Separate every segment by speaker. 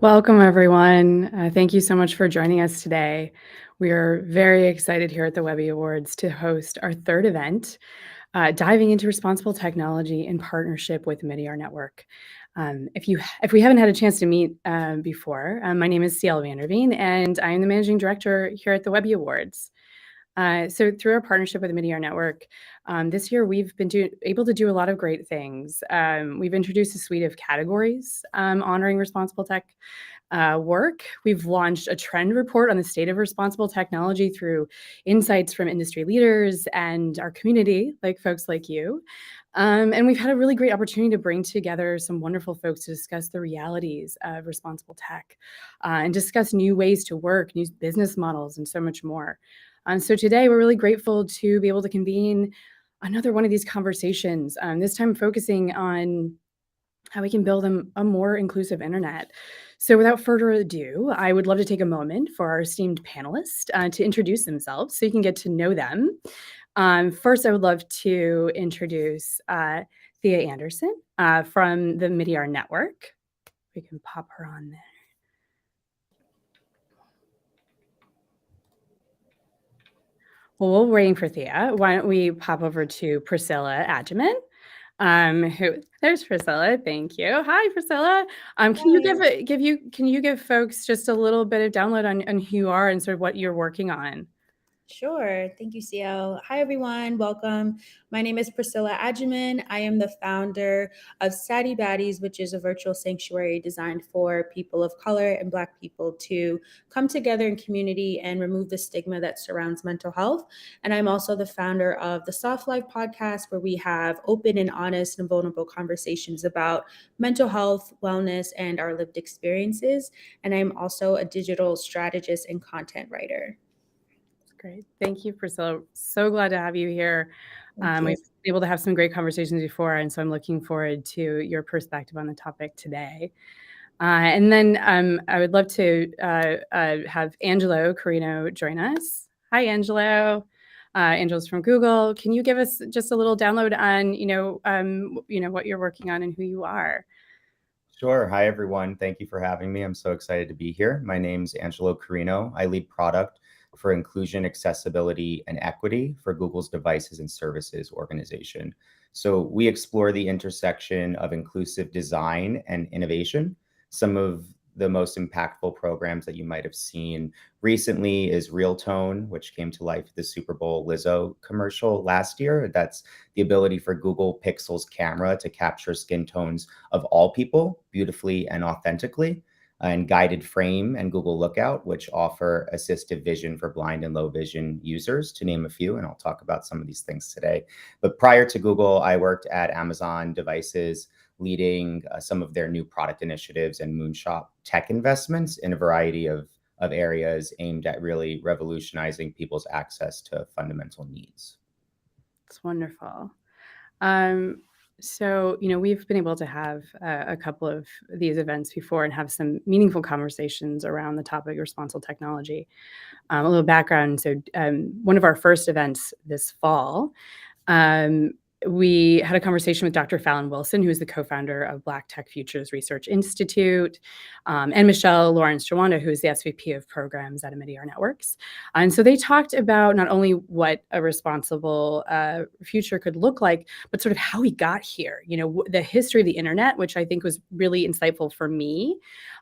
Speaker 1: Welcome, everyone. Thank you so much for joining us today. We are very excited here at the Webby Awards to host our third event, diving into responsible technology in partnership with Omidyar Network. If we haven't had a chance to meet before, my name is CL Vanderveen, and I am the Managing Director here at the Webby Awards. So through our partnership with the Omidyar Network, this year we've been able to do a lot of great things. We've introduced a suite of categories honoring responsible tech work. We've launched a trend report on the state of responsible technology through insights from industry leaders and our community, like folks like you. And we've had a really great opportunity to bring together some wonderful folks to discuss the realities of responsible tech and discuss new ways to work, new business models, and so much more. So today we're really grateful to be able to convene another one of these conversations, this time focusing on how we can build a more inclusive internet. So without further ado, I would love to take a moment for our esteemed panelists to introduce themselves so you can get to know them. First, I would love to introduce Thea Anderson from the Omidyar Network. We can pop her on there. Well, we're waiting for Thea. Why don't we pop over to Priscilla Adjaman? There's Priscilla. Thank you. Hi, Priscilla. Can you give folks just a little bit of download on who you are and sort of what you're working on?
Speaker 2: Sure. Thank you, CL. Hi, everyone. Welcome. My name is Priscilla Adjaman. I am the founder of Sadie Baddies, which is a virtual sanctuary designed for people of color and Black people to come together in community and remove the stigma that surrounds mental health. And I'm also the founder of the Soft Life podcast, where we have open and honest and vulnerable conversations about mental health, wellness, and our lived experiences. And I'm also a digital strategist and content writer.
Speaker 1: Great. Thank you, Priscilla. So glad to have you here. We've been able to have some great conversations before, and so I'm looking forward to your perspective on the topic today. And then I would love to have Angelo Carino join us. Hi, Angelo. Angelo's from Google. Can you give us just a little download on, what you're working on and who you are?
Speaker 3: Sure. Hi, everyone. Thank you for having me. I'm so excited to be here. My name's Angelo Carino. I lead product for inclusion, accessibility, and equity for Google's Devices and Services organization. So we explore the intersection of inclusive design and innovation. Some of the most impactful programs that you might have seen recently is Real Tone, which came to life at the Super Bowl Lizzo commercial last year. That's the ability for Google Pixel's camera to capture skin tones of all people beautifully and authentically. And Guided Frame and Google Lookout, which offer assistive vision for blind and low vision users, to name a few. And I'll talk about some of these things today. But prior to Google, I worked at Amazon Devices, leading some of their new product initiatives and moonshot tech investments in a variety of areas aimed at really revolutionizing people's access to fundamental needs.
Speaker 1: It's wonderful. So, we've been able to have a couple of these events before and have some meaningful conversations around the topic of responsible technology. A little background. So, one of our first events this fall, we had a conversation with Dr. Fallon Wilson, who is the co-founder of Black Tech Futures Research Institute, and Michelle Lawrence-Jawanda, who is the SVP of programs at Omidyar Networks. And so they talked about not only what a responsible future could look like, but sort of how we got here, the history of the internet, which I think was really insightful for me.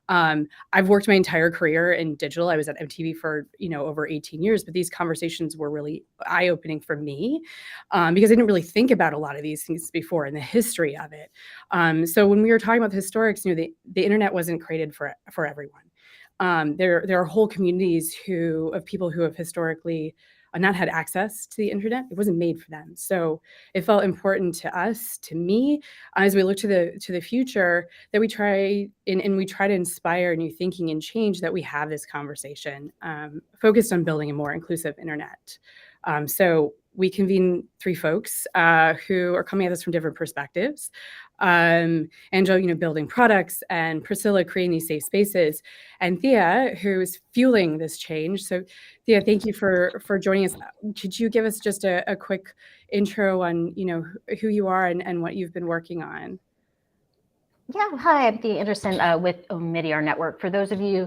Speaker 1: I've worked my entire career in digital. I was at MTV for, over 18 years, but these conversations were really eye-opening for me because I didn't really think about a lot of these things before in the history of it. So when we were talking about the historics, the internet wasn't created for everyone. There are whole communities of people who have historically not had access to the internet. It wasn't made for them. So it felt important to us, to me, as we look to the future, that we try to inspire new thinking and change, that we have this conversation focused on building a more inclusive internet. So we convene three folks who are coming at this from different perspectives. Angelo, building products, and Priscilla creating these safe spaces, and Thea, who's fueling this change. So Thea, thank you for joining us. Could you give us just a quick intro on, who you are and what you've been working on?
Speaker 4: Yeah, hi, I'm Thea Anderson with Omidyar Network. For those of you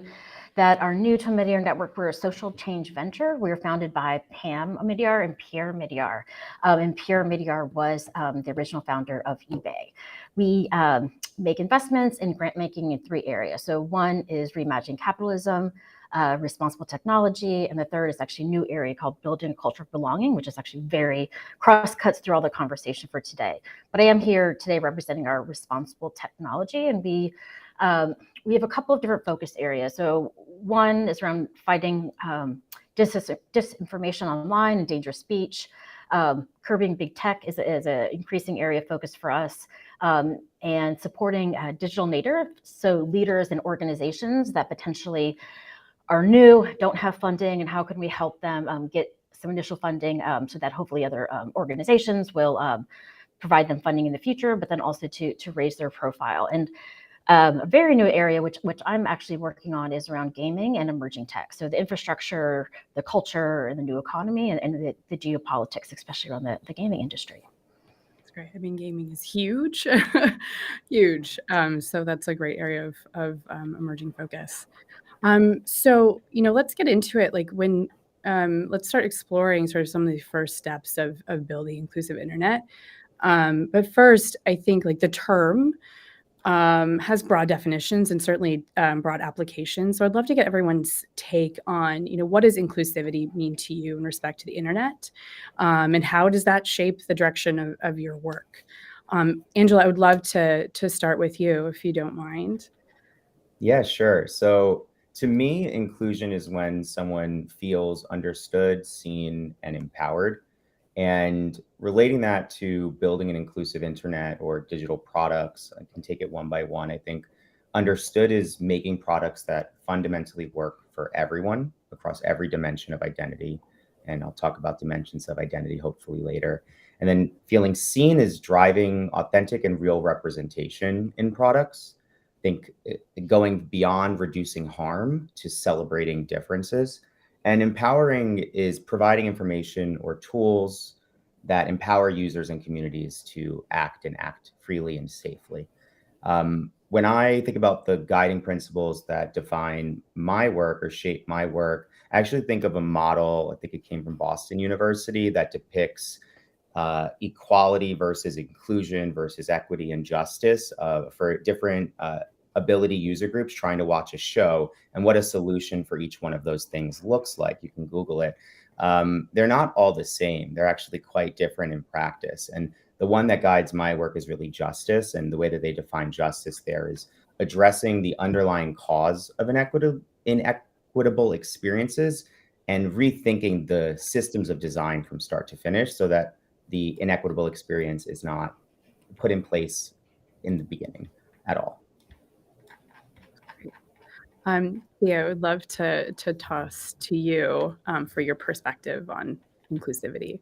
Speaker 4: that are new to Omidyar Network, we're a social change venture. We were founded by Pam Omidyar and Pierre Omidyar. And Pierre Omidyar was the original founder of eBay. We make investments in grant making in 3 areas. So one is reimagining capitalism, responsible technology, and the third is actually a new area called building a culture of belonging, which is actually very cross-cuts through all the conversation for today. But I am here today representing our responsible technology, and we have a couple of different focus areas. So one is around fighting disinformation online and dangerous speech. Curbing big tech is an increasing area of focus for us, and supporting digital natives, so leaders and organizations that potentially are new, don't have funding, and how can we help them get some initial funding so that hopefully other organizations will provide them funding in the future, but then also to raise their profile. And a very new area, which I'm actually working on, is around gaming and emerging tech. So the infrastructure, the culture, and the new economy, and the geopolitics, especially around the gaming industry.
Speaker 1: That's great. I mean, gaming is huge, huge. So that's a great area of emerging focus. So, let's get into it. Like let's start exploring sort of some of the first steps of building inclusive internet. But first, I think like the term has broad definitions and certainly broad applications. So I'd love to get everyone's take on, what does inclusivity mean to you in respect to the internet? And how does that shape the direction of your work? Angela, I would love to start with you, if you don't mind.
Speaker 3: Yeah, sure. So to me, inclusion is when someone feels understood, seen, and empowered. And relating that to building an inclusive internet or digital products, I can take it one by one. I think understood is making products that fundamentally work for everyone across every dimension of identity. And I'll talk about dimensions of identity hopefully later. And then feeling seen is driving authentic and real representation in products. Think going beyond reducing harm to celebrating differences. And empowering is providing information or tools that empower users and communities to act freely and safely. When I think about the guiding principles that define my work or shape my work, I actually think of a model, I think it came from Boston University, that depicts equality versus inclusion versus equity and justice for different ability user groups trying to watch a show, and what a solution for each one of those things looks like. You can Google it. They're not all the same. They're actually quite different in practice. And the one that guides my work is really justice. And the way that they define justice there is addressing the underlying cause of inequitable experiences and rethinking the systems of design from start to finish so that the inequitable experience is not put in place in the beginning at all.
Speaker 1: Yeah, I would love to toss to you for your perspective on inclusivity.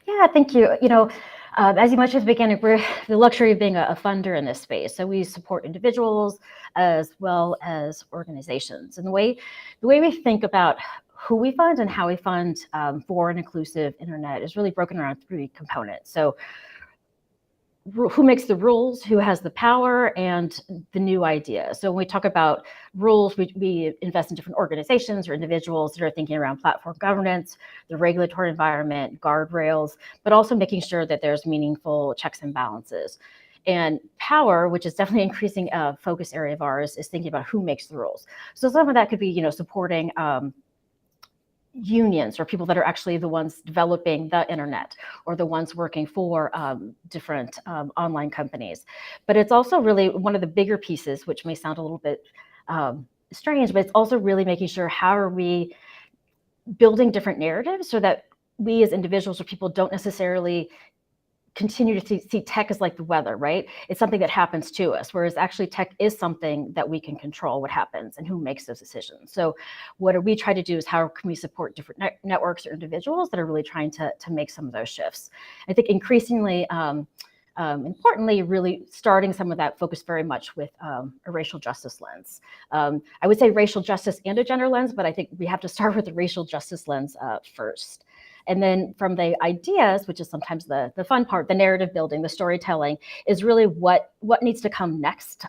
Speaker 4: Yeah, thank you. As you mentioned at the beginning, we're the luxury of being a funder in this space. So we support individuals as well as organizations. And the way we think about who we fund and how we fund for an inclusive internet is really broken around 3 components. So who makes the rules, who has the power, and the new idea. So when we talk about rules, we invest in different organizations or individuals that are thinking around platform governance, the regulatory environment, guardrails, but also making sure that there's meaningful checks and balances. And power, which is definitely increasing a focus area of ours, is thinking about who makes the rules. So some of that could be, supporting unions or people that are actually the ones developing the internet or the ones working for different online companies. But it's also really one of the bigger pieces, which may sound a little bit strange, but it's also really making sure how are we building different narratives so that we as individuals or people don't necessarily continue to see tech as like the weather, right? It's something that happens to us, whereas actually tech is something that we can control what happens and who makes those decisions. So what we try to do is how can we support different networks or individuals that are really trying to make some of those shifts. I think increasingly importantly, really starting some of that focus very much with a racial justice lens. I would say racial justice and a gender lens, but I think we have to start with the racial justice lens first. And then from the ideas, which is sometimes the fun part, the narrative building, the storytelling, is really what needs to come next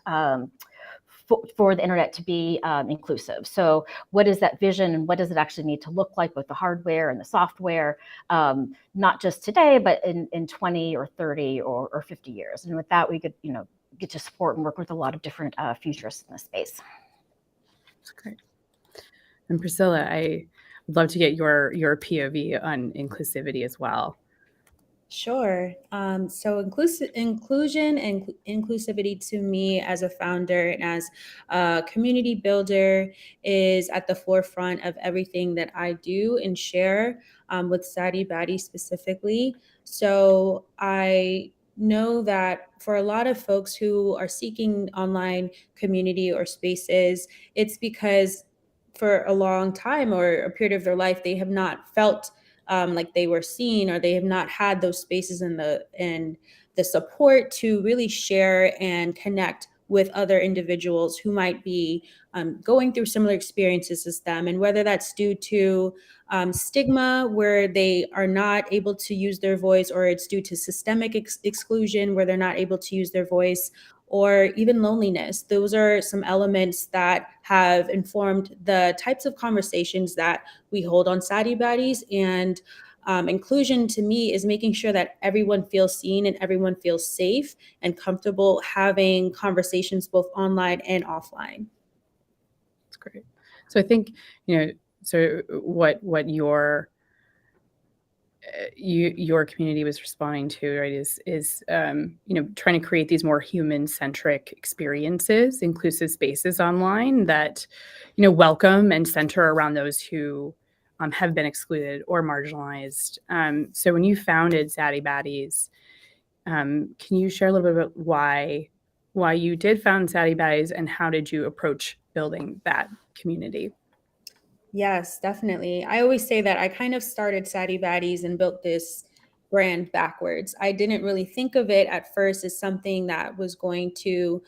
Speaker 4: for the internet to be inclusive. So what is that vision, and what does it actually need to look like with the hardware and the software, not just today, but in 20 or 30 or 50 years. And with that, we could get to support and work with a lot of different futurists in this space.
Speaker 1: That's great. And Priscilla, I would love to get your POV on inclusivity as well.
Speaker 2: Sure. So inclusion and inclusivity to me as a founder and as a community builder is at the forefront of everything that I do and share with Sadi Badi specifically. So I know that for a lot of folks who are seeking online community or spaces, it's because for a long time or a period of their life, they have not felt like they were seen, or they have not had those spaces and the support to really share and connect with other individuals who might be going through similar experiences as them. And whether that's due to stigma, where they are not able to use their voice, or it's due to systemic exclusion, where they're not able to use their voice, or even loneliness. Those are some elements that have informed the types of conversations that we hold on Sadi Baddies. And inclusion to me is making sure that everyone feels seen and everyone feels safe and comfortable having conversations both online and offline.
Speaker 1: That's great. So I think, so what your community was responding to, right, is trying to create these more human-centric experiences, inclusive spaces online that welcome and center around those who have been excluded or marginalized. So when you founded Sadi Baddies, can you share a little bit about why you did found Sadi Baddies, and how did you approach building that community?
Speaker 2: Yes, definitely. I always say that I kind of started Sadi Baddies and built this brand backwards. I didn't really think of it at first as something that was going to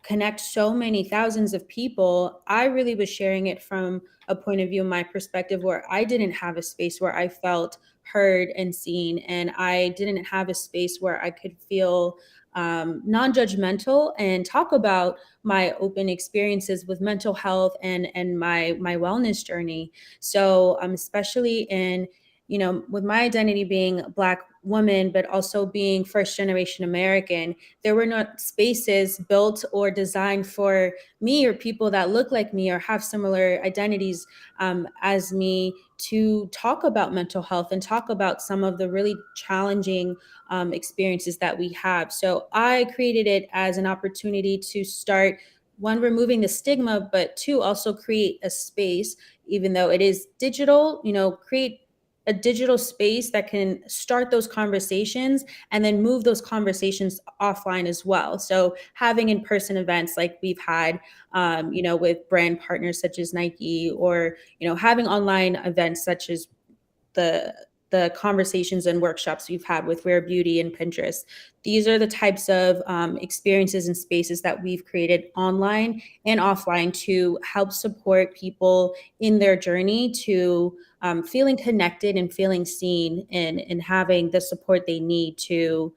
Speaker 2: connect so many thousands of people. I really was sharing it from a point of view, my perspective, where I didn't have a space where I felt heard and seen, and I didn't have a space where I could feel non-judgmental and talk about my open experiences with mental health and my wellness journey. So especially in with my identity being a Black woman, but also being first generation American, there were not spaces built or designed for me or people that look like me or have similar identities as me to talk about mental health and talk about some of the really challenging experiences that we have. So I created it as an opportunity to start, one, removing the stigma, but two, also create a space, even though it is digital, create a digital space that can start those conversations and then move those conversations offline as well. So having in-person events like we've had, with brand partners such as Nike, or, having online events such as the conversations and workshops we've had with Rare Beauty and Pinterest. These are the types of experiences and spaces that we've created online and offline to help support people in their journey to feeling connected and feeling seen, and having the support they need to,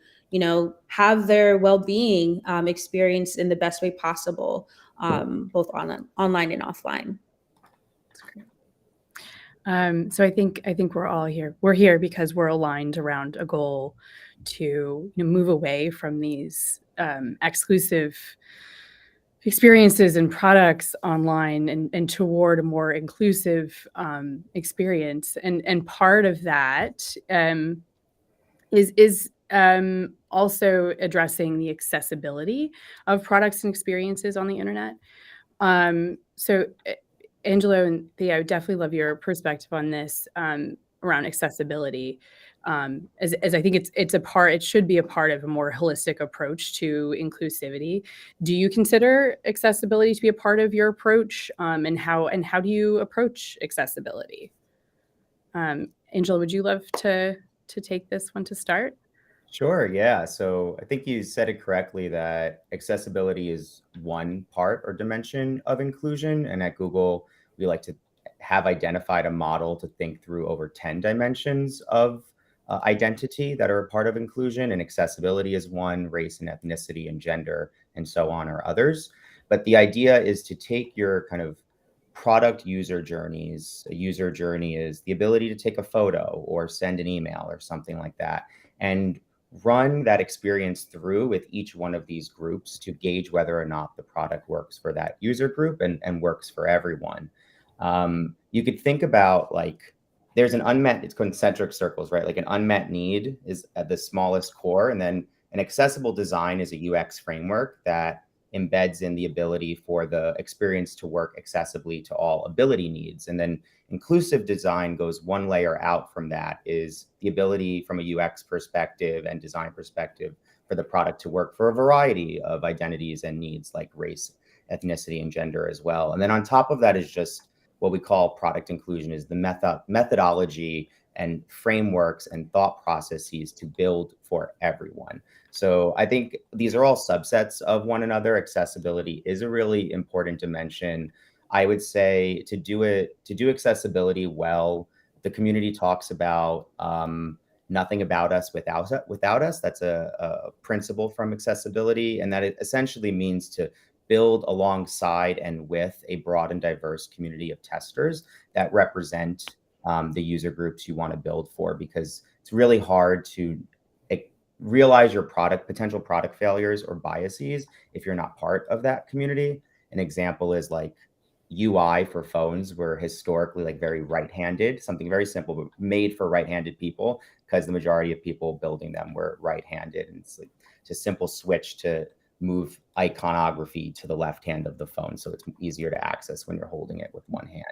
Speaker 2: have their well-being experienced in the best way possible, both online and offline.
Speaker 1: So I think we're all here. We're here because we're aligned around a goal to move away from these exclusive experiences and products online, and toward a more inclusive experience. And part of that is also addressing the accessibility of products and experiences on the internet. So Angelo and Thea, I would definitely love your perspective on this around accessibility. As I think it should be a part of a more holistic approach to inclusivity. Do you consider accessibility to be a part of your approach? And how do you approach accessibility? Angelo, would you love to take this one to start?
Speaker 3: Sure, yeah. So I think you said it correctly that accessibility is one part or dimension of inclusion. And at Google, we like to have identified a model to think through over 10 dimensions of identity that are a part of inclusion. And accessibility is one, race and ethnicity and gender and so on are others. But the idea is to take your kind of product user journeys. A user journey is the ability to take a photo or send an email or something like that, and run that experience through with each one of these groups to gauge whether or not the product works for that user group and works for everyone. You could think about like there's an unmet, it's concentric circles, right? Like an unmet need is at the smallest core. And then an accessible design is a UX framework that embeds in the ability for the experience to work accessibly to all ability needs. And then inclusive design goes one layer out from that, is the ability from a UX perspective and design perspective for the product to work for a variety of identities and needs like race, ethnicity, and gender as well. And then on top of that is just what we call product inclusion, is the methodology and frameworks and thought processes to build for everyone. So I think these are all subsets of one another. Accessibility is a really important dimension. I would say to do accessibility well, the community talks about nothing about us without us. That's a principle from accessibility, and that it essentially means to build alongside and with a broad and diverse community of testers that represent the user groups you want to build for, because it's really hard to realize your potential product failures or biases if you're not part of that community. An example is like UI for phones were historically like very right-handed, something very simple, but made for right-handed people because the majority of people building them were right-handed. And it's like just simple switch to move iconography to the left hand of the phone, so it's easier to access when you're holding it with one hand.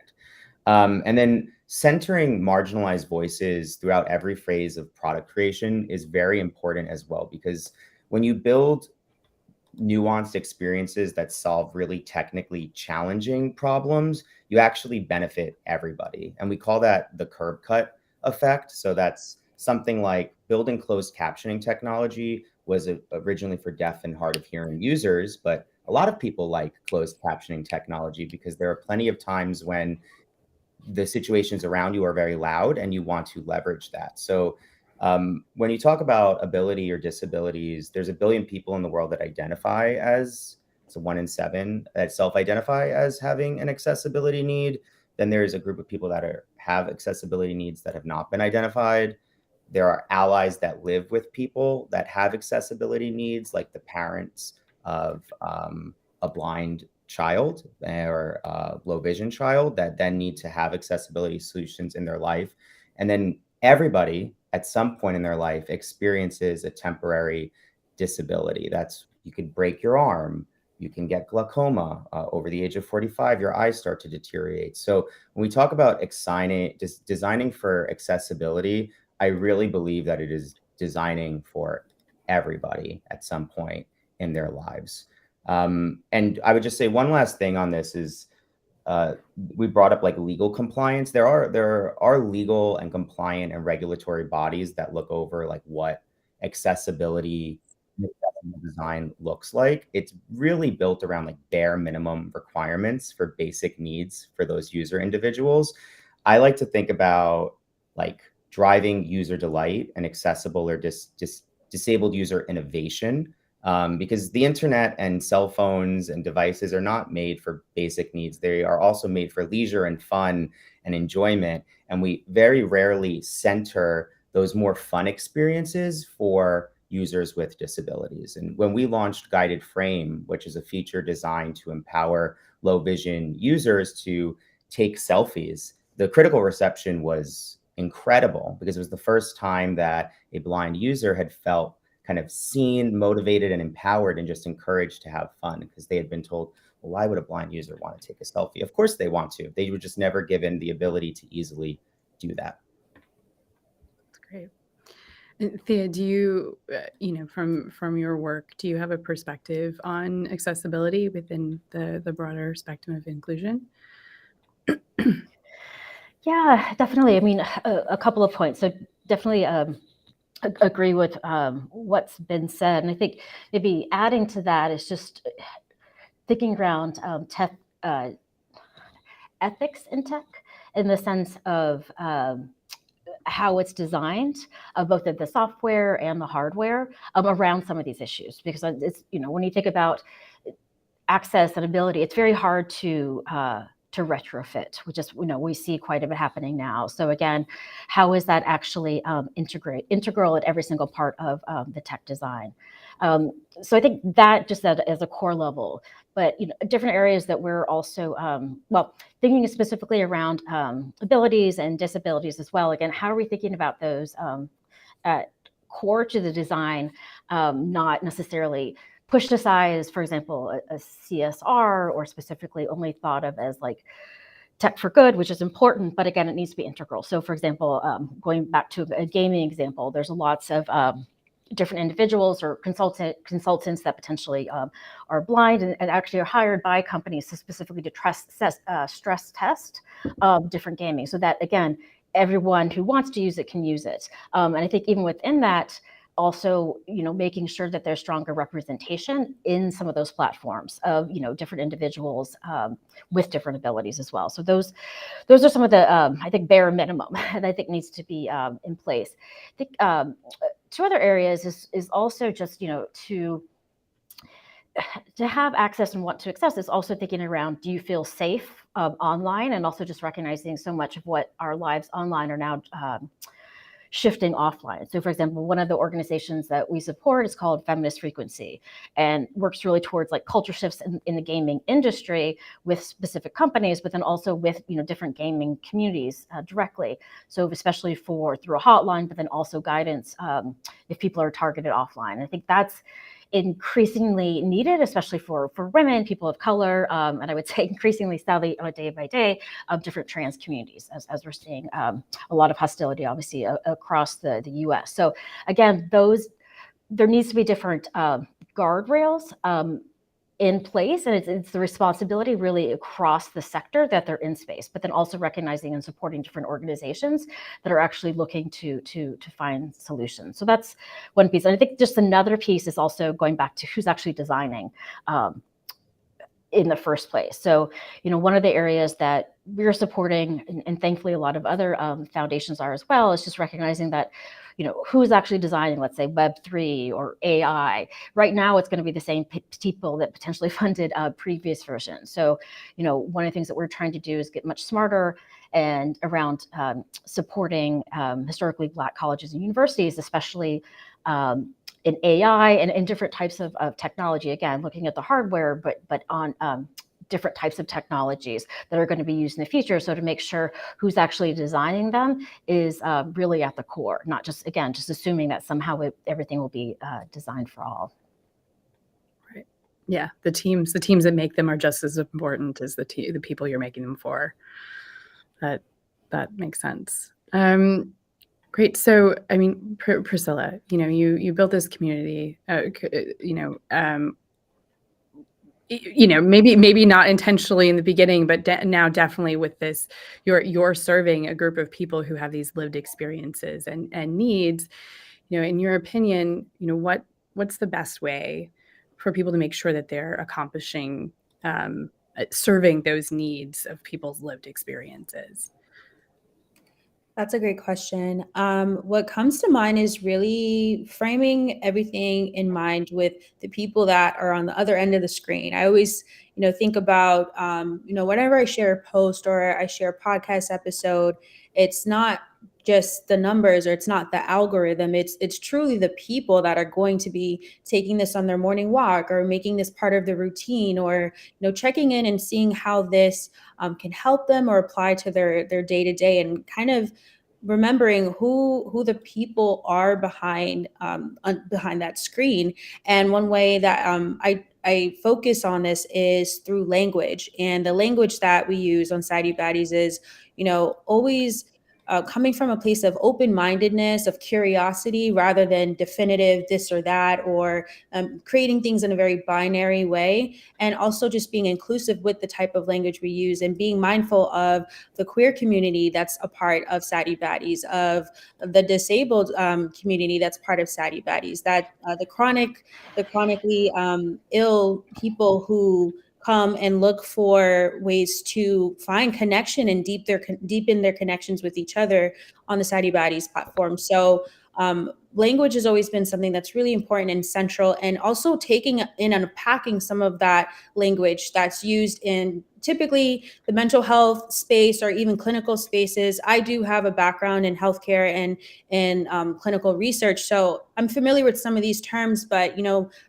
Speaker 3: And then centering marginalized voices throughout every phase of product creation is very important as well, because when you build nuanced experiences that solve really technically challenging problems, you actually benefit everybody. And we call that the curb cut effect. So that's something like building closed captioning technology was originally for deaf and hard of hearing users, but a lot of people like closed captioning technology because there are plenty of times when the situations around you are very loud and you want to leverage that. So when you talk about ability or disabilities, there's 1 billion people in the world that identify as, so 1 in 7 that self-identify as having an accessibility need. Then there's a group of people that have accessibility needs that have not been identified. There are allies that live with people that have accessibility needs, like the parents of a blind child or a low vision child that then need to have accessibility solutions in their life. And then everybody at some point in their life experiences a temporary disability. That's, you could break your arm, you can get glaucoma over the age of 45, your eyes start to deteriorate. So when we talk about designing for accessibility, I really believe that it is designing for everybody at some point in their lives. And I would just say one last thing on this is we brought up like legal compliance. There are legal and compliant and regulatory bodies that look over like what accessibility design looks like. It's really built around like bare minimum requirements for basic needs for those user individuals. I like to think about like driving user delight and accessible or disabled user innovation, because the internet and cell phones and devices are not made for basic needs. They are also made for leisure and fun and enjoyment. And we very rarely center those more fun experiences for users with disabilities. And when we launched Guided Frame, which is a feature designed to empower low vision users to take selfies, the critical reception was incredible because it was the first time that a blind user had felt kind of seen, motivated, and empowered and just encouraged to have fun, because they had been told, well, why would a blind user want to take a selfie? Of course they want to. They were just never given the ability to easily do that.
Speaker 1: That's great. And Thea, do you, from your work, do you have a perspective on accessibility within the broader spectrum of inclusion?
Speaker 4: Yeah, definitely. I mean, a couple of points. So definitely agree with what's been said. And I think maybe adding to that is just thinking around ethics in tech in the sense of how it's designed, both of the software and the hardware around some of these issues. Because it's, when you think about access and ability, it's very hard to retrofit, which is, we see quite a bit happening now. So again, how is that actually integral at every single part of the tech design? So I think that just as a core level, but different areas that we're also, thinking specifically around abilities and disabilities as well. Again, how are we thinking about those core to the design, not necessarily pushed aside as, for example, a CSR, or specifically only thought of as like tech for good, which is important, but again, it needs to be integral. So for example, going back to a gaming example, there's lots of different individuals or consultants that potentially are blind and actually are hired by companies specifically to stress test different gaming, so that again, everyone who wants to use it can use it. And I think even within that, also, making sure that there's stronger representation in some of those platforms of, different individuals with different abilities as well. So those are some of the, I think, bare minimum that I think needs to be in place. I think two other areas is also just, to have access and want to access is also thinking around, do you feel safe online? And also just recognizing so much of what our lives online are now shifting offline. So for example, one of the organizations that we support is called Feminist Frequency, and works really towards like culture shifts in the gaming industry with specific companies, but then also with different gaming communities directly. So especially through a hotline, but then also guidance if people are targeted offline. And I think that's increasingly needed, especially for women, people of color, and I would say increasingly, sadly, on a day by day, of different trans communities, as we're seeing a lot of hostility, obviously, across the US. So again, there needs to be different guardrails in place, and it's the responsibility really across the sector that they're in space, but then also recognizing and supporting different organizations that are actually looking to find solutions. So that's one piece. And I think just another piece is also going back to who's actually designing in the first place. So, one of the areas that we're supporting, and thankfully a lot of other foundations are as well, is just recognizing that, who's actually designing, let's say, Web3 or AI. Right now, it's going to be the same people that potentially funded previous versions. So, one of the things that we're trying to do is get much smarter and around supporting historically Black colleges and universities, especially in AI and in different types of technology. Again, looking at the hardware, but on different types of technologies that are going to be used in the future. So to make sure who's actually designing them is really at the core, not just assuming that somehow everything will be designed for all.
Speaker 1: Right. Yeah, the teams that make them are just as important as the people you're making them for. That makes sense. Great. So, I mean, Priscilla, you built this community, maybe not intentionally in the beginning, but now definitely with this, you're serving a group of people who have these lived experiences and needs. In your opinion, what's the best way for people to make sure that they're accomplishing, serving those needs of people's lived experiences?
Speaker 2: That's a great question. What comes to mind is really framing everything in mind with the people that are on the other end of the screen. I always, think about, whenever I share a post or I share a podcast episode, it's not just the numbers or it's not the algorithm. It's truly the people that are going to be taking this on their morning walk or making this part of the routine, or checking in and seeing how this can help them or apply to their day to day, and kind of remembering who the people are behind that screen. And one way that I focus on this is through language, and the language that we use on Sadie Baddies is always coming from a place of open-mindedness, of curiosity, rather than definitive this or that, or creating things in a very binary way, and also just being inclusive with the type of language we use and being mindful of the queer community that's a part of Sadie Baddies, of the disabled community that's part of Sadie Baddies, that the chronically ill people who come and look for ways to find connection and deepen their connections with each other on the Sadie Baddies platform. So language has always been something that's really important and central, and also taking in and unpacking some of that language that's used in typically the mental health space or even clinical spaces. I do have a background in healthcare and in clinical research, so I'm familiar with some of these terms, but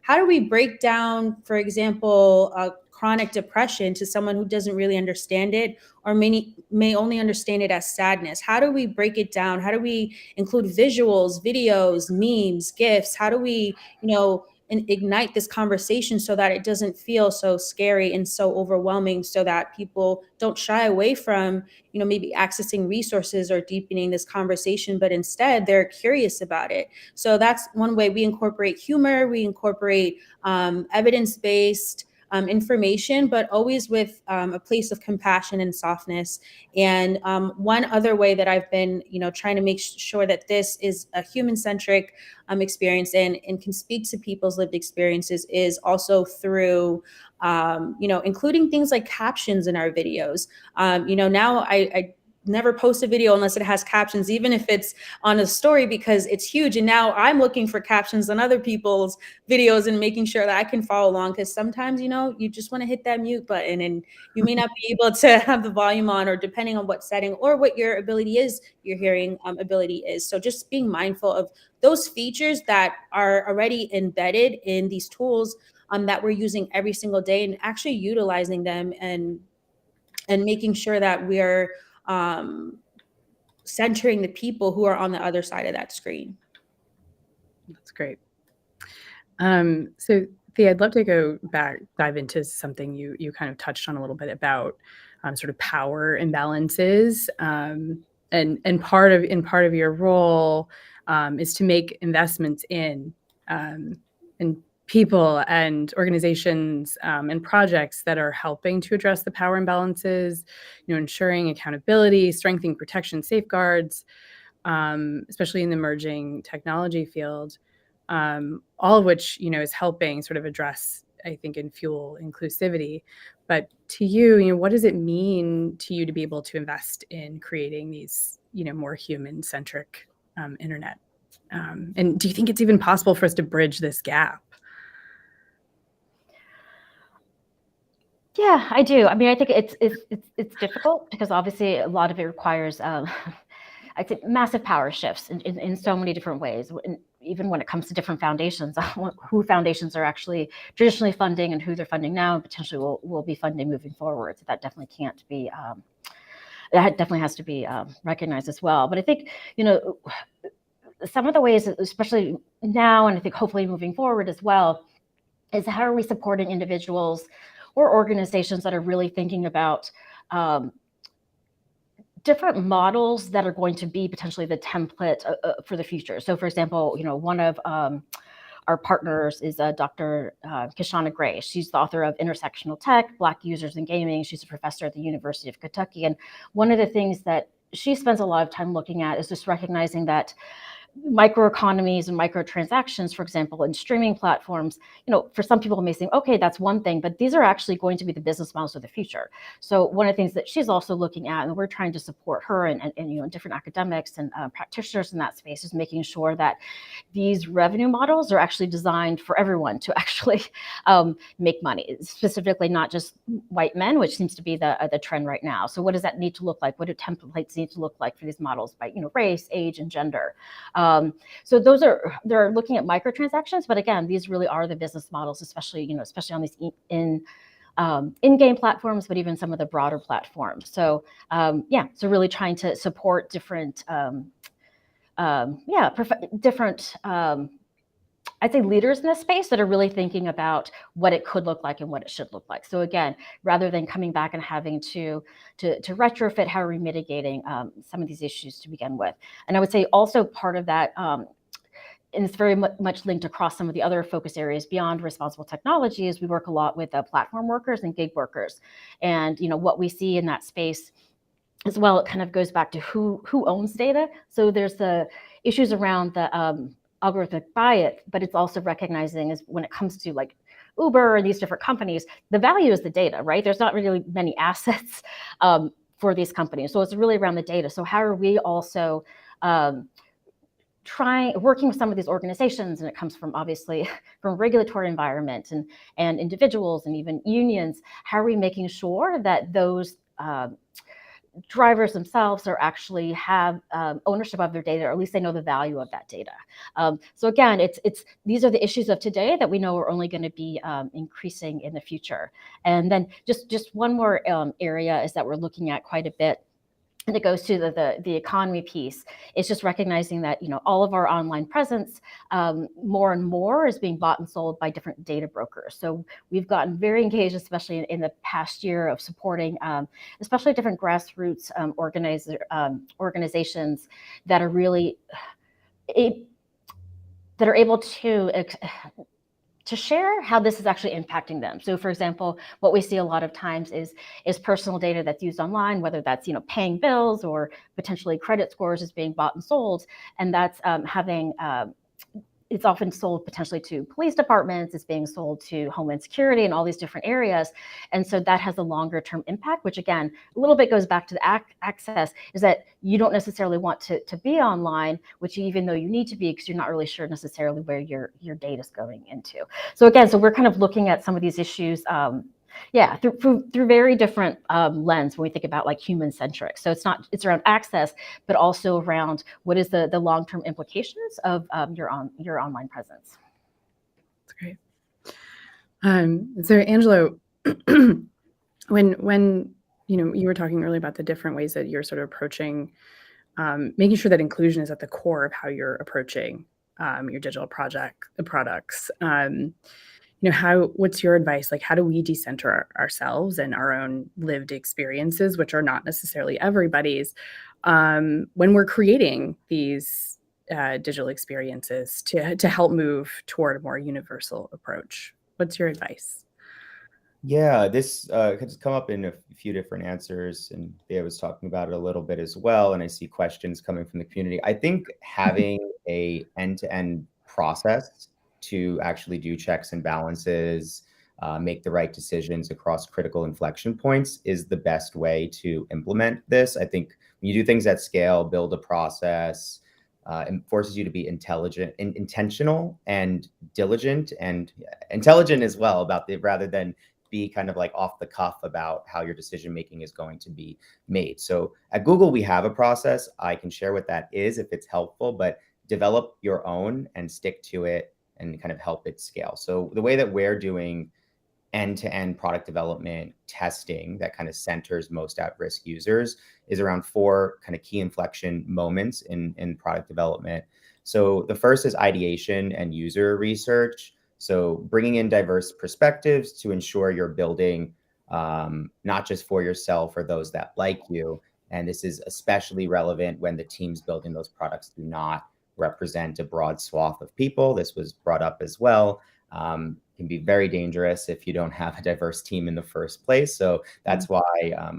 Speaker 2: how do we break down, for example, chronic depression to someone who doesn't really understand it, or may only understand it as sadness? How do we break it down? How do we include visuals, videos, memes, GIFs? How do we, ignite this conversation so that it doesn't feel so scary and so overwhelming, so that people don't shy away from, maybe accessing resources or deepening this conversation, but instead they're curious about it. So that's one way we incorporate humor, we incorporate evidence-based information, but always with a place of compassion and softness. And one other way that I've been, trying to make sure that this is a human-centric experience and can speak to people's lived experiences is also through, including things like captions in our videos. Now I never post a video unless it has captions, even if it's on a story, because it's huge. And now I'm looking for captions on other people's videos and making sure that I can follow along, because sometimes, you just want to hit that mute button and you may not be able to have the volume on, or depending on what setting or what your ability is, your hearing ability is. So just being mindful of those features that are already embedded in these tools that we're using every single day, and actually utilizing them and making sure that we're centering the people who are on the other side of that screen.
Speaker 1: That's great. So Thea, I'd love to dive into something you kind of touched on a little bit about sort of power imbalances, and part of your role is to make investments in people and organizations and projects that are helping to address the power imbalances, ensuring accountability, strengthening protection safeguards, especially in the emerging technology field, all of which, is helping sort of address, I think, and fuel inclusivity. But to you, what does it mean to you to be able to invest in creating these, more human-centric internet? And do you think it's even possible for us to bridge this gap?
Speaker 4: Yeah, I do. I mean, I think it's difficult because obviously a lot of it requires, I'd say, massive power shifts in so many different ways. Even when it comes to different foundations, who foundations are actually traditionally funding and who they're funding now, and potentially will be funding moving forward. So that definitely can't be. That definitely has to be recognized as well. But I think some of the ways, especially now, and I think hopefully moving forward as well, is how are we supporting individuals or organizations that are really thinking about different models that are going to be potentially the template for the future. So, for example, one of our partners is Dr. Kishana Gray. She's the author of Intersectional Tech, Black Users in Gaming. She's a professor at the University of Kentucky. And one of the things that she spends a lot of time looking at is just recognizing that microeconomies and microtransactions, for example, in streaming platforms, for some people may seem, okay, that's one thing, but these are actually going to be the business models of the future. So one of the things that she's also looking at, and we're trying to support her and different academics and practitioners in that space, is making sure that these revenue models are actually designed for everyone to actually make money, specifically not just white men, which seems to be the trend right now. So what does that need to look like? What do templates need to look like for these models by race, age, and gender? So they're looking at microtransactions, but again, these really are the business models, especially on these in-game platforms, but even some of the broader platforms. So so really trying to support different different I'd say leaders in this space that are really thinking about what it could look like and what it should look like. So again, rather than coming back and having to retrofit, how are we mitigating some of these issues to begin with? And I would say also part of that, and it's very much linked across some of the other focus areas beyond responsible technology, is we work a lot with platform workers and gig workers. And what we see in that space as well, it kind of goes back to who owns data. So there's the issues around the algorithmic bias, but it's also recognizing is when it comes to like Uber and these different companies, the value is the data, right? There's not really many assets for these companies. So it's really around the data. So how are we also working with some of these organizations, and it comes from obviously from regulatory environment and individuals and even unions, how are we making sure that those drivers themselves are actually have ownership of their data, or at least they know the value of that data. So again, these are the issues of today that we know are only going to be increasing in the future. And then just one more area is that we're looking at quite a bit, and it goes to the economy piece. It's just recognizing that all of our online presence more and more is being bought and sold by different data brokers. So we've gotten very engaged, especially in the past year, of supporting especially different grassroots organizations that are really that are able to share how this is actually impacting them. So for example, what we see a lot of times is personal data that's used online, whether that's paying bills or potentially credit scores is being bought and sold, and that's having it's often sold potentially to police departments, it's being sold to Homeland Security and all these different areas. And so that has a longer term impact, which again, a little bit goes back to the access, is that you don't necessarily want to be online, which even though you need to be, because you're not really sure necessarily where your data is going into. So again, so we're kind of looking at some of these issues through very different lens when we think about like human centric. So it's around access, but also around what is the long-term implications of your online presence.
Speaker 1: That's great. So Angelo, when you were talking earlier about the different ways that you're sort of approaching making sure that inclusion is at the core of how you're approaching your digital products. What's your advice? Like, how do we decenter ourselves and our own lived experiences, which are not necessarily everybody's, when we're creating these digital experiences to help move toward a more universal approach? What's your advice?
Speaker 3: Yeah, this has come up in a few different answers, and Thea was talking about it a little bit as well, and I see questions coming from the community. I think having a end-to-end process to actually do checks and balances, make the right decisions across critical inflection points is the best way to implement this. I think when you do things at scale, build a process, it forces you to be intentional and diligent, and intelligent as well about rather than be kind of like off the cuff about how your decision making is going to be made. So at Google, we have a process. I can share what that is if it's helpful, but develop your own and stick to it and kind of help it scale. So the way that we're doing end-to-end product development testing that kind of centers most at-risk users is around 4 kind of key inflection moments in product development. So the first is ideation and user research. So bringing in diverse perspectives to ensure you're building not just for yourself or those that like you. And this is especially relevant when the teams building those products do not represent a broad swath of people. This was brought up as well. Can be very dangerous if you don't have a diverse team in the first place. So that's why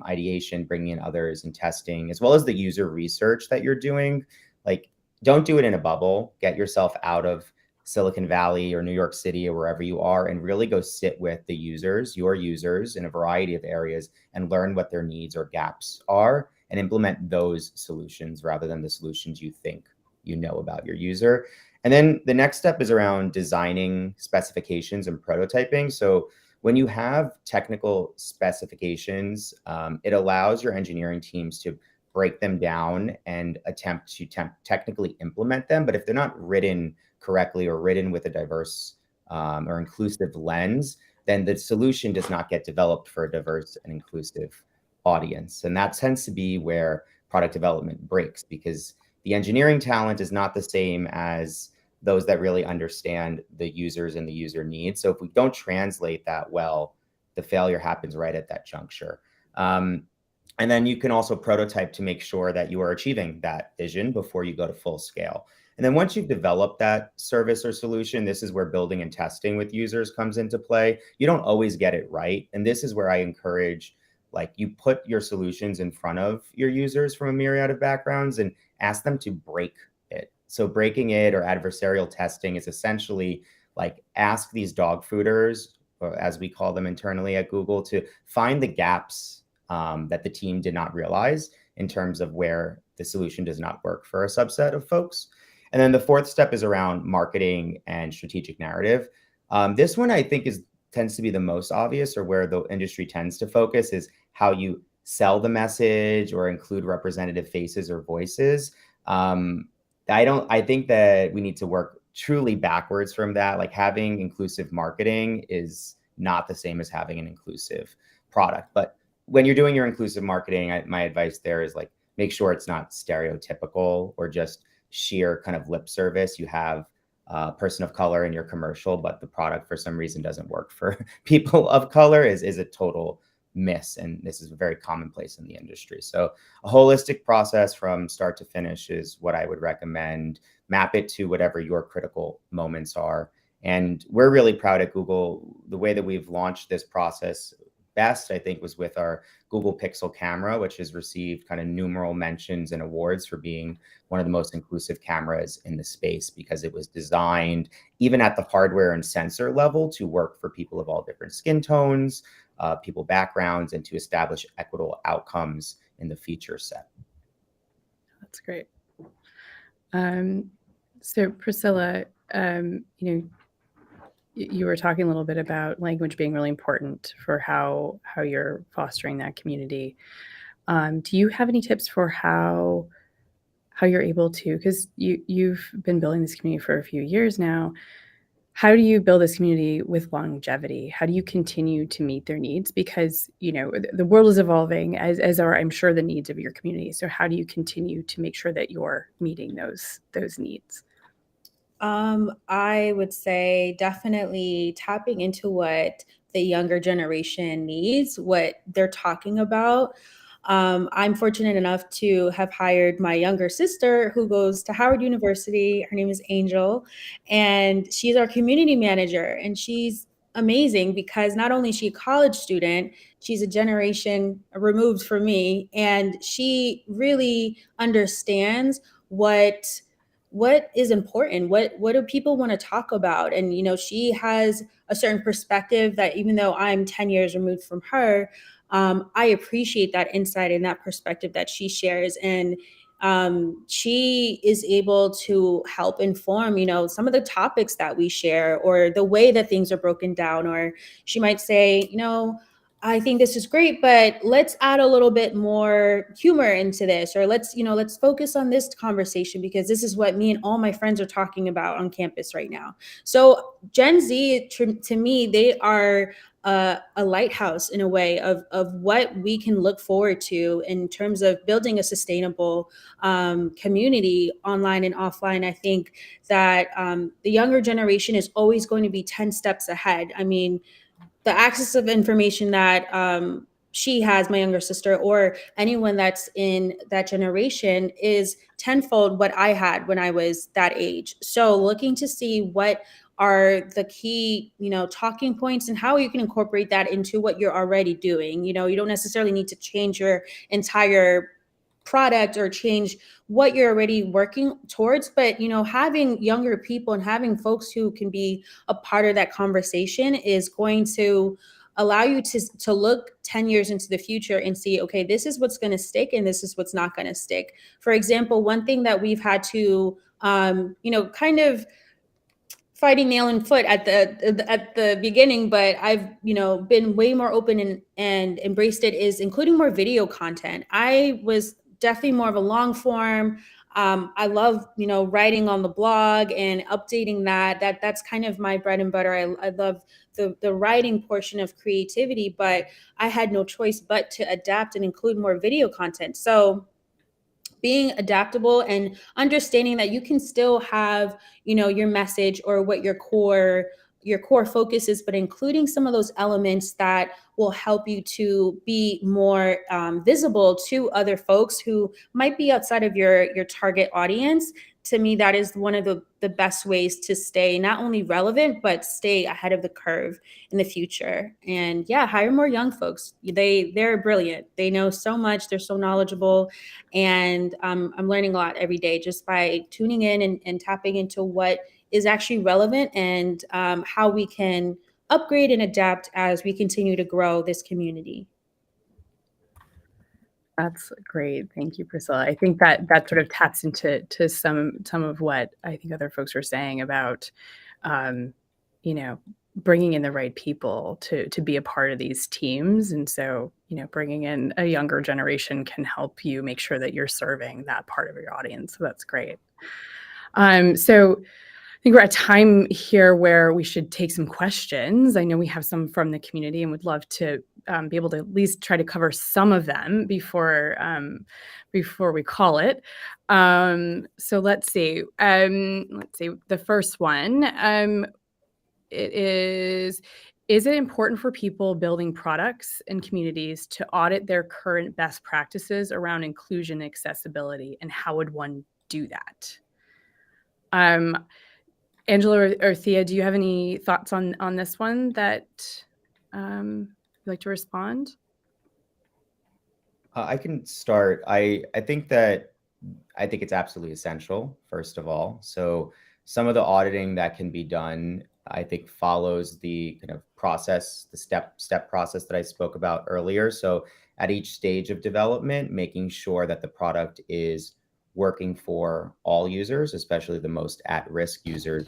Speaker 3: ideation, bringing in others and testing, as well as the user research that you're doing, like don't do it in a bubble. Get yourself out of Silicon Valley or New York City or wherever you are and really go sit with the users, your users in a variety of areas and learn what their needs or gaps are and implement those solutions rather than the solutions you think you know about your user. And then the next step is around designing specifications and prototyping. So when you have technical specifications, it allows your engineering teams to break them down and attempt to technically implement them. But if they're not written correctly or written with a diverse or inclusive lens, then the solution does not get developed for a diverse and inclusive audience. And that tends to be where product development breaks, because the engineering talent is not the same as those that really understand the users and the user needs. So if we don't translate that well, the failure happens right at that juncture. And then you can also prototype to make sure that you are achieving that vision before you go to full scale. And then once you've developed that service or solution, this is where building and testing with users comes into play. You don't always get it right. And this is where I encourage, like, you put your solutions in front of your users from a myriad of backgrounds and ask them to break it. So breaking it or adversarial testing is essentially like ask these dog fooders, or as we call them internally at Google, to find the gaps that the team did not realize in terms of where the solution does not work for a subset of folks. And then the fourth step is around marketing and strategic narrative. This one I think tends to be the most obvious, or where the industry tends to focus, is how you sell the message or include representative faces or voices. I think that we need to work truly backwards from that. Like, having inclusive marketing is not the same as having an inclusive product. But when you're doing your inclusive marketing, my advice there is, like, make sure it's not stereotypical or just sheer kind of lip service. You have a person of color in your commercial, but the product for some reason doesn't work for people of color is a total miss. And this is very commonplace in the industry. So a holistic process from start to finish is what I would recommend. Map it to whatever your critical moments are. And we're really proud at Google. The way that we've launched this process best, I think, was with our Google Pixel camera, which has received kind of numerous mentions and awards for being one of the most inclusive cameras in the space, because it was designed even at the hardware and sensor level to work for people of all different skin tones, people backgrounds, and to establish equitable outcomes in the feature set.
Speaker 1: That's great. So Priscilla, you were talking a little bit about language being really important for how you're fostering that community. Do you have any tips for how you're able to, because you've been building this community for a few years now, how do you build this community with longevity? How do you continue to meet their needs? Because, the world is evolving, as are, I'm sure, the needs of your community. So how do you continue to make sure that you're meeting those needs?
Speaker 2: I would say definitely tapping into what the younger generation needs, what they're talking about. I'm fortunate enough to have hired my younger sister, who goes to Howard University. Her name is Angel, and she's our community manager. And she's amazing because not only is she a college student, she's a generation removed from me, and she really understands what is important, what do people want to talk about. And she has a certain perspective that, even though I'm 10 years removed from her, I appreciate that insight and that perspective that she shares. And she is able to help inform, some of the topics that we share, or the way that things are broken down. Or she might say, I think this is great, but let's add a little bit more humor into this, or let's focus on this conversation because this is what me and all my friends are talking about on campus right now. So Gen Z, to me, they are a lighthouse in a way of what we can look forward to in terms of building a sustainable community online and offline. I think that the younger generation is always going to be 10 steps ahead. I mean, the access of information that she has, my younger sister, or anyone that's in that generation, is tenfold what I had when I was that age. So looking to see what are the key, talking points, and how you can incorporate that into what you're already doing. You don't necessarily need to change your entire product or change what you're already working towards, but having younger people and having folks who can be a part of that conversation is going to allow you to look 10 years into the future and see, okay, this is what's going to stick and this is what's not going to stick. For example, one thing that we've had to kind of fighting nail and foot at the beginning, but I've been way more open and embraced it, is including more video content. I was definitely more of a long form. I love writing on the blog and updating that's kind of my bread and butter. I love the writing portion of creativity, but I had no choice but to adapt and include more video content. So being adaptable and understanding that you can still have, your message or what your core focus is, but including some of those elements that will help you to be more visible to other folks who might be outside of your target audience. To me, that is one of the best ways to stay not only relevant, but stay ahead of the curve in the future. And yeah, hire more young folks. They're brilliant. They know so much. They're so knowledgeable. And I'm learning a lot every day just by tuning in and tapping into what is actually relevant and how we can upgrade and adapt as we continue to grow this community.
Speaker 1: That's great. Thank you, Priscilla. I think that sort of taps into some of what I think other folks are saying about, bringing in the right people to be a part of these teams. And so, bringing in a younger generation can help you make sure that you're serving that part of your audience. So that's great. So I think we're at a time here where we should take some questions. I know we have some from the community and would love to be able to at least try to cover some of them before we call it. So let's see. The first one. It is it important for people building products and communities to audit their current best practices around inclusion and accessibility, and how would one do that? Angela or Thea, do you have any thoughts on this one that you'd like to respond?
Speaker 3: I can start. I think it's absolutely essential, first of all. So some of the auditing that can be done, I think, follows the kind of process, the step process that I spoke about earlier. So at each stage of development, making sure that the product is working for all users, especially the most at-risk users.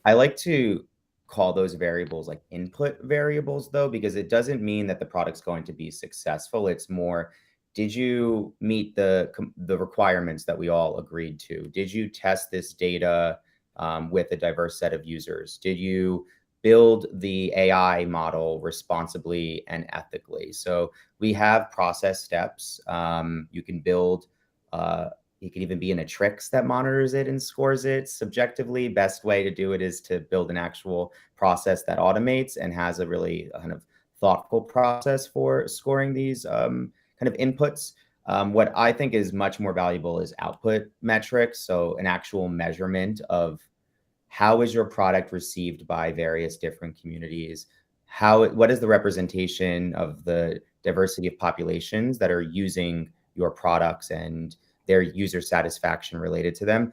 Speaker 3: I like to call those variables like input variables, though, because it doesn't mean that the product's going to be successful. It's more, did you meet the requirements that we all agreed to? Did you test this data with a diverse set of users? Did you build the AI model responsibly and ethically? So we have process steps. You can build, you can even be in a Trix that monitors it and scores it subjectively. Best way to do it is to build an actual process that automates and has a really kind of thoughtful process for scoring these kind of inputs. What I think is much more valuable is output metrics. So an actual measurement of how is your product received by various different communities? What is the representation of the diversity of populations that are using your products and their user satisfaction related to them?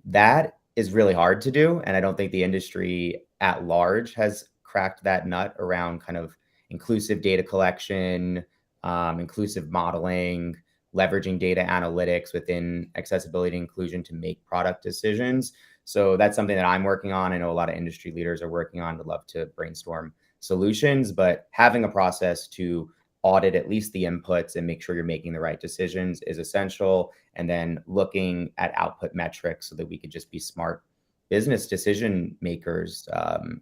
Speaker 3: That is really hard to do. And I don't think the industry at large has cracked that nut around kind of inclusive data collection, inclusive modeling, leveraging data analytics within accessibility and inclusion to make product decisions. So that's something that I'm working on. I know a lot of industry leaders are working on. Would love to brainstorm solutions, but having a process to audit at least the inputs and make sure you're making the right decisions is essential. And then looking at output metrics so that we could just be smart business decision makers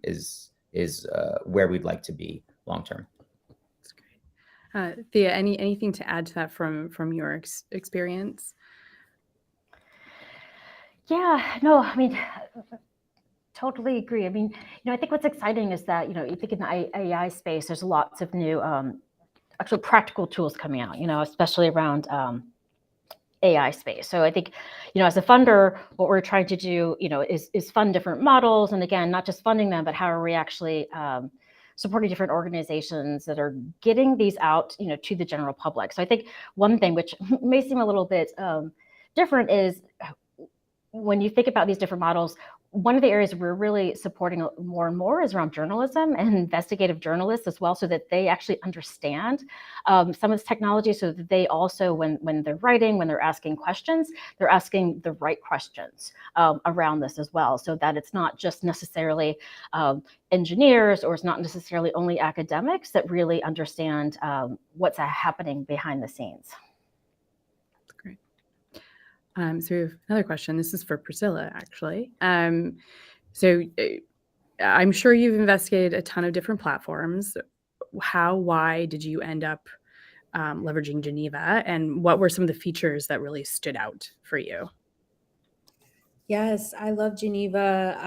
Speaker 3: is where we'd like to be long term.
Speaker 1: That's great. Thea, anything to add to that from your experience?
Speaker 4: Yeah, no, I mean, totally agree. I mean, I think what's exciting is that, you think in the AI space, there's lots of new actual practical tools coming out, especially around AI space. So I think, as a funder, what we're trying to do, is fund different models. And again, not just funding them, but how are we actually supporting different organizations that are getting these out, to the general public. So I think one thing which may seem a little bit different is when you think about these different models, one of the areas we're really supporting more and more is around journalism and investigative journalists as well, so that they actually understand some of this technology, so that they also, when they're writing, when they're asking questions, they're asking the right questions around this as well, so that it's not just necessarily engineers, or it's not necessarily only academics that really understand what's happening behind the scenes.
Speaker 1: So we have another question. This is for Priscilla, actually. So I'm sure you've investigated a ton of different platforms. Why did you end up leveraging Geneva, and what were some of the features that really stood out for you?
Speaker 2: Yes, I love Geneva.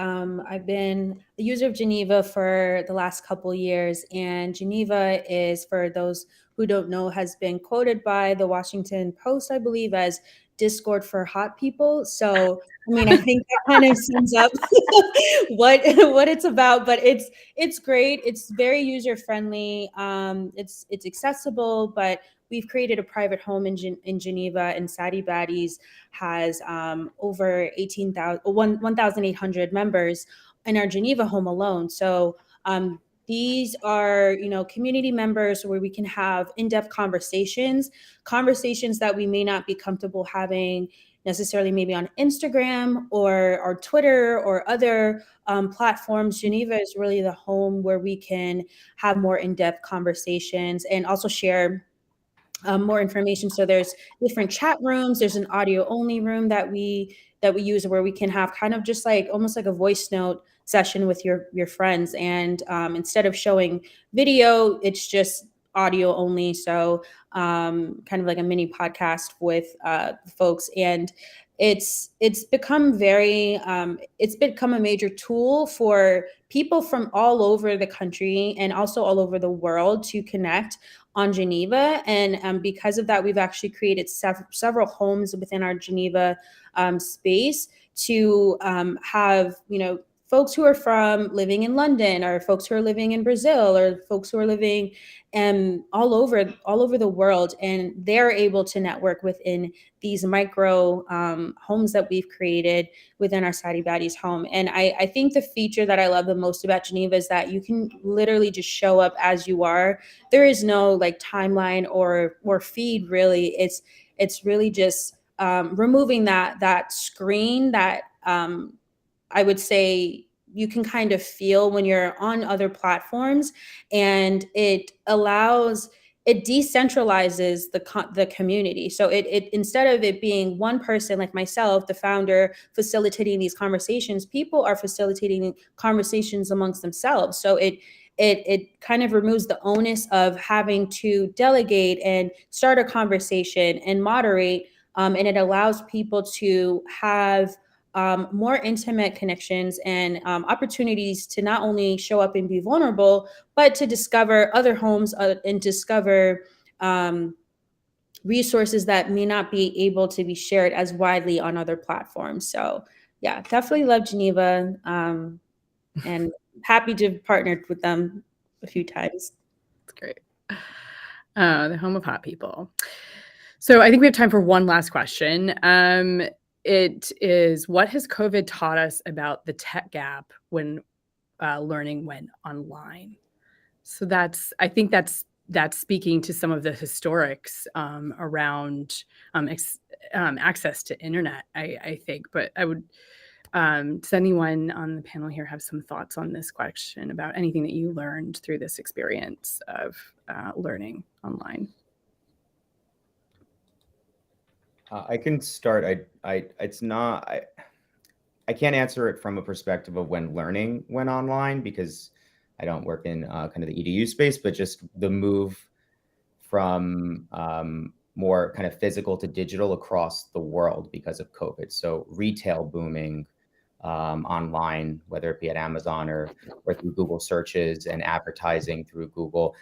Speaker 2: I've been a user of Geneva for the last couple years, and Geneva is, for those who don't know, has been quoted by the Washington Post, I believe, as Discord for hot people. So, I mean, I think that kind of sums up what it's about. But it's great. It's very user friendly. It's accessible, but we've created a private home in Geneva, and Sadi Baddies has over 1,800 members in our Geneva home alone. So these are, community members where we can have in-depth conversations that we may not be comfortable having necessarily maybe on Instagram or Twitter or other platforms. Geneva is really the home where we can have more in-depth conversations and also share more information. So there's different chat rooms. There's an audio only room that we use where we can have kind of just like almost like a voice note session with your friends. And instead of showing video, it's just audio only. So kind of like a mini podcast with folks. And it's become it's become a major tool for people from all over the country and also all over the world to connect on Geneva. And because of that, we've actually created several homes within our Geneva space to have, folks who are from living in London, or folks who are living in Brazil, or folks who are living all over the world, and they're able to network within these micro homes that we've created within our Sadi Baddies home. And I think the feature that I love the most about Geneva is that you can literally just show up as you are. There is no like timeline or feed really. It's really just removing that screen that I would say you can kind of feel when you're on other platforms, and it decentralizes the community. So it instead of it being one person like myself, the founder, facilitating these conversations, people are facilitating conversations amongst themselves. So it kind of removes the onus of having to delegate and start a conversation and moderate, and it allows people to have more intimate connections and opportunities to not only show up and be vulnerable, but to discover other homes and discover resources that may not be able to be shared as widely on other platforms. So yeah, definitely love Geneva, and happy to have partnered with them a few times.
Speaker 1: That's great. The home of hot people. So I think we have time for one last question. It is, what has COVID taught us about the tech gap when learning went online? So I think that's speaking to some of the historics around access to internet, I think. But I would, does anyone on the panel here have some thoughts on this question about anything that you learned through this experience of learning online?
Speaker 3: I can start. I can't answer it from a perspective of when learning went online, because I don't work in kind of the EDU space, but just the move from more kind of physical to digital across the world because of COVID. So retail booming online, whether it be at Amazon or through Google searches and advertising through Google.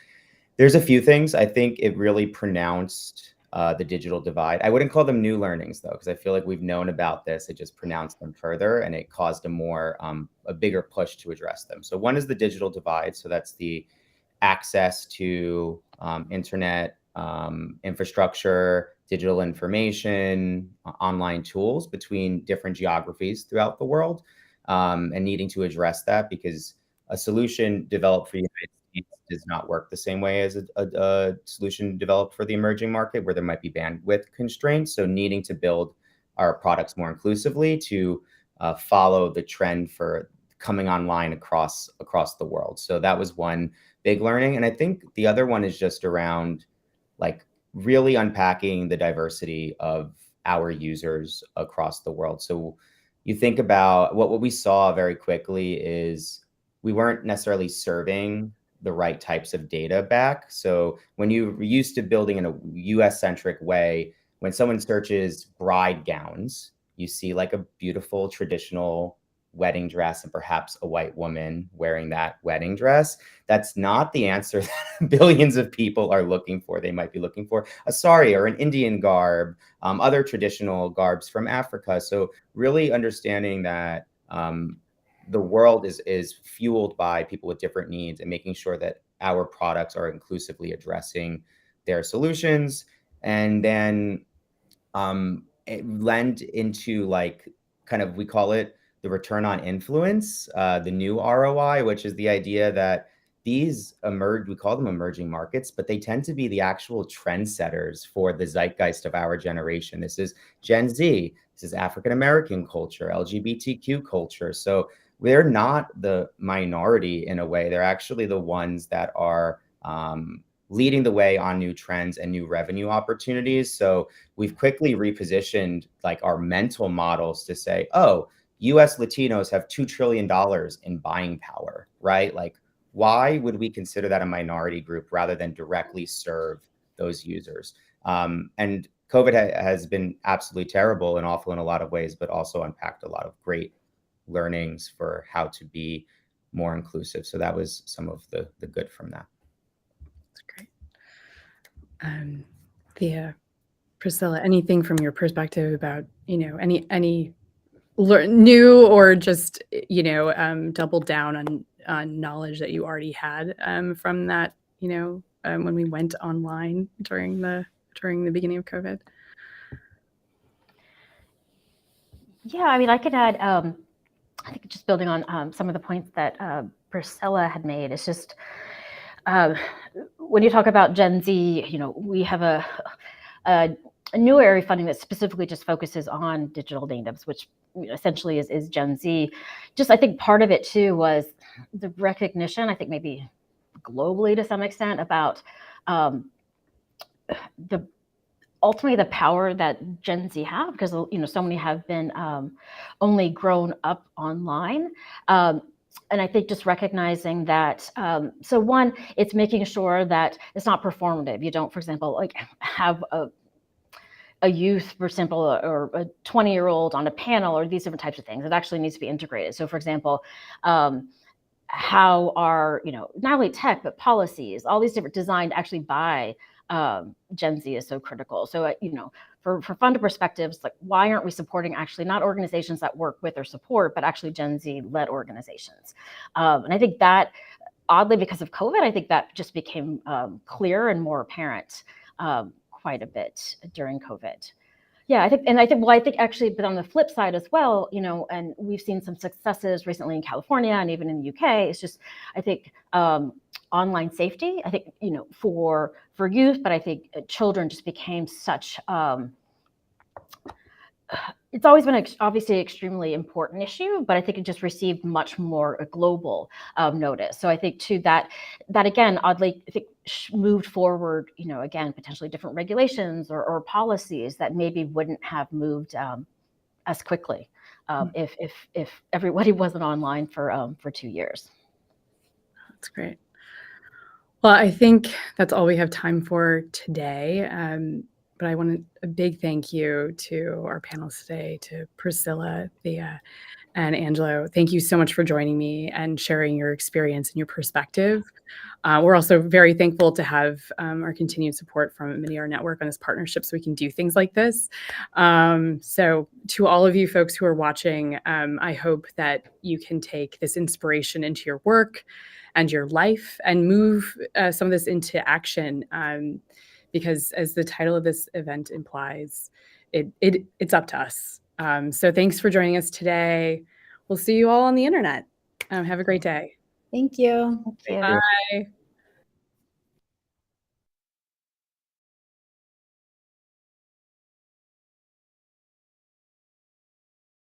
Speaker 3: There's a few things. I think it really pronounced the digital divide. I wouldn't call them new learnings though, because I feel like we've known about this. It just pronounced them further, and it caused a bigger push to address them. So one is the digital divide. So that's the access to internet infrastructure, digital information, online tools between different geographies throughout the world, and needing to address that, because a solution developed for the United States does not work the same way as a solution developed for the emerging market, where there might be bandwidth constraints. So needing to build our products more inclusively to follow the trend for coming online across the world. So that was one big learning. And I think the other one is just around like really unpacking the diversity of our users across the world. So you think about what we saw very quickly is we weren't necessarily serving the right types of data back. So when you're used to building in a US-centric way, when someone searches bride gowns, you see like a beautiful traditional wedding dress and perhaps a white woman wearing that wedding dress. That's not the answer that billions of people are looking for. They might be looking for a sari or an Indian garb, other traditional garbs from Africa. So really understanding that the world is fueled by people with different needs, and making sure that our products are inclusively addressing their solutions, and then lend into like kind of, we call it the return on influence, the new ROI, which is the idea that these we call them emerging markets, but they tend to be the actual trendsetters for the zeitgeist of our generation. This is Gen Z, this is African American culture, LGBTQ culture. So they're not the minority in a way. They're actually the ones that are leading the way on new trends and new revenue opportunities. So we've quickly repositioned like our mental models to say, oh, US Latinos have $2 trillion in buying power, right? Like, why would we consider that a minority group rather than directly serve those users? And COVID has been absolutely terrible and awful in a lot of ways, but also unpacked a lot of great learnings for how to be more inclusive. So that was some of the good from that.
Speaker 1: That's great. Priscilla, anything from your perspective about, any new or just, double down on knowledge that you already had from that, when we went online during the beginning of COVID?
Speaker 4: Yeah, I mean, I could add, I think just building on some of the points that Priscilla had made, it's just, when you talk about Gen Z, we have a new area of funding that specifically just focuses on digital natives, which essentially is Gen Z. Just, I think part of it too was the recognition, I think maybe globally to some extent, about ultimately the power that Gen Z have, because so many have been only grown up online. And I think just recognizing that, so one, it's making sure that it's not performative. You don't, for example, like have a youth, for example, or a 20-year-old on a panel, or these different types of things. It actually needs to be integrated. So for example, how are, not only tech, but policies, all these different designed actually by Gen Z is so critical. So, for funder perspectives, like why aren't we supporting actually not organizations that work with or support, but actually Gen Z led organizations? And I think that oddly, because of COVID, I think that just became clearer and more apparent quite a bit during COVID. Yeah, I think actually, but on the flip side as well, and we've seen some successes recently in California and even in the UK. It's just, I think, online safety, I think, for youth, but I think children just became such, it's always been obviously an extremely important issue, but I think it just received much more a global notice. So I think too that again, oddly, I think moved forward, again, potentially different regulations or policies that maybe wouldn't have moved as quickly if everybody wasn't online for 2 years.
Speaker 1: That's great. Well, I think that's all we have time for today. But I want a big thank you to our panelists today, to Priscilla, Thea, and Angelo. Thank you so much for joining me and sharing your experience and your perspective. We're also very thankful to have our continued support from Omidyar Network on this partnership so we can do things like this. So to all of you folks who are watching, I hope that you can take this inspiration into your work and your life and move some of this into action. Because as the title of this event implies, it's up to us. So thanks for joining us today. We'll see you all on the internet. Have a great day.
Speaker 2: Thank you.
Speaker 4: Thank you.
Speaker 1: Bye.